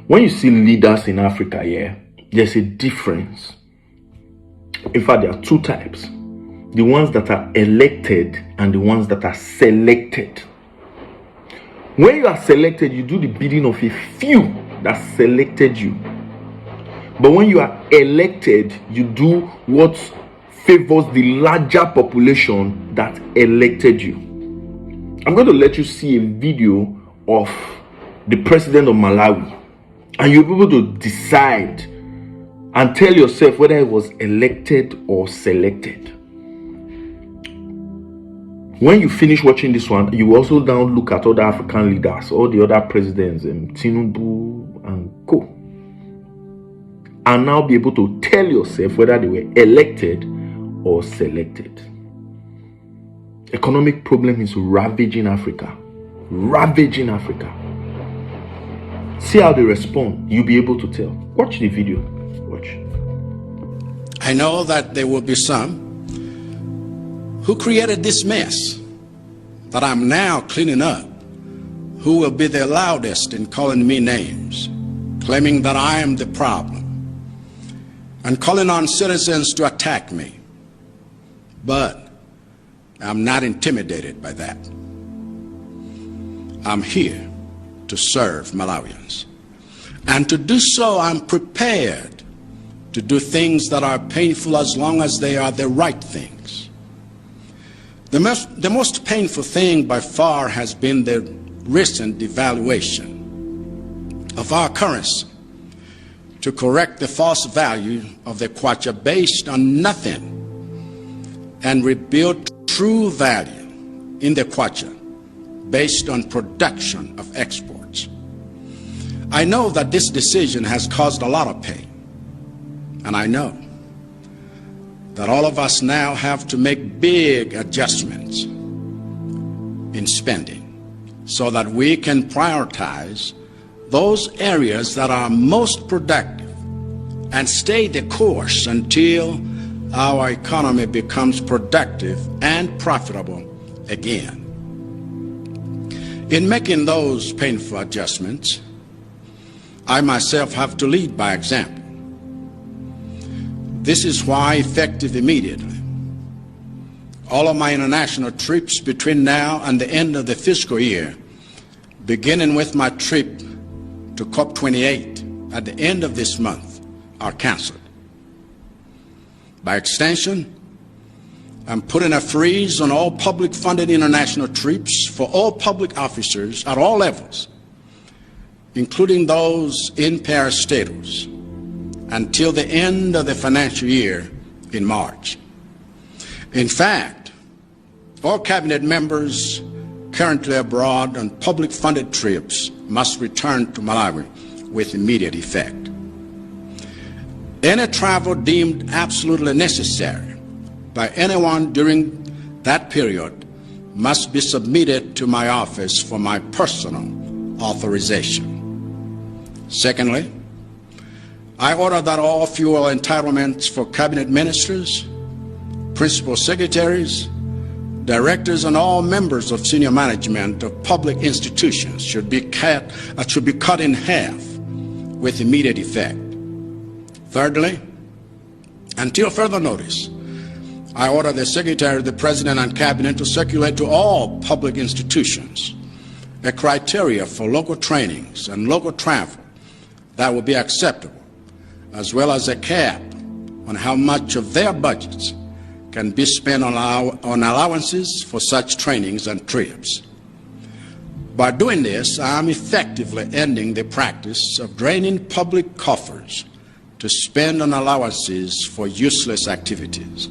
When you see leaders in Africa, there's a difference. In fact, there are two types. The ones that are elected and the ones that are selected. When you are selected, you do the bidding of a few that selected you. But when you are elected, you do what favors the larger population that elected you. I'm going to let you see a video of the president of Malawi, and you'll be able to decide and tell yourself whether he was elected or selected. When you finish watching this one, you also now look at other African leaders, all the other presidents, Tinubu and co, and now be able to tell yourself whether they were elected or selected. Economic problem is ravaging Africa. Ravaging Africa. See how they respond. You'll be able to tell. Watch the video. Watch. I know that there will be some who created this mess that I'm now cleaning up, who will be the loudest in calling me names, claiming that I am the problem, and calling on citizens to attack me. But I'm not intimidated by that. I'm here to serve Malawians. And to do so, I'm prepared to do things that are painful as long as they are the right things. The most painful thing by far has been the recent devaluation of our currency to correct the false value of the kwacha based on nothing and rebuild true value in the kwacha based on production of exports. I know that this decision has caused a lot of pain, and I know that all of us now have to make big adjustments in spending so that we can prioritize those areas that are most productive and stay the course until our economy becomes productive and profitable again. In making those painful adjustments, I myself have to lead by example. This is why, effective immediately, all of my international trips between now and the end of the fiscal year, beginning with my trip to COP28 at the end of this month, are canceled. By extension, I'm putting a freeze on all public-funded international trips for all public officers at all levels, including those in parastatals, until the end of the financial year in March. In fact, all cabinet members currently abroad on public-funded trips must return to Malawi with immediate effect. Any travel deemed absolutely necessary by anyone during that period must be submitted to my office for my personal authorization. Secondly, I order that all fuel entitlements for cabinet ministers, principal secretaries, directors, and all members of senior management of public institutions should be cut in half with immediate effect. Thirdly, until further notice, I order the Secretary, the President, and Cabinet to circulate to all public institutions a criteria for local trainings and local travel that will be acceptable, as well as a cap on how much of their budgets can be spent on allowances for such trainings and trips. By doing this, I am effectively ending the practice of draining public coffers to spend on allowances for useless activities.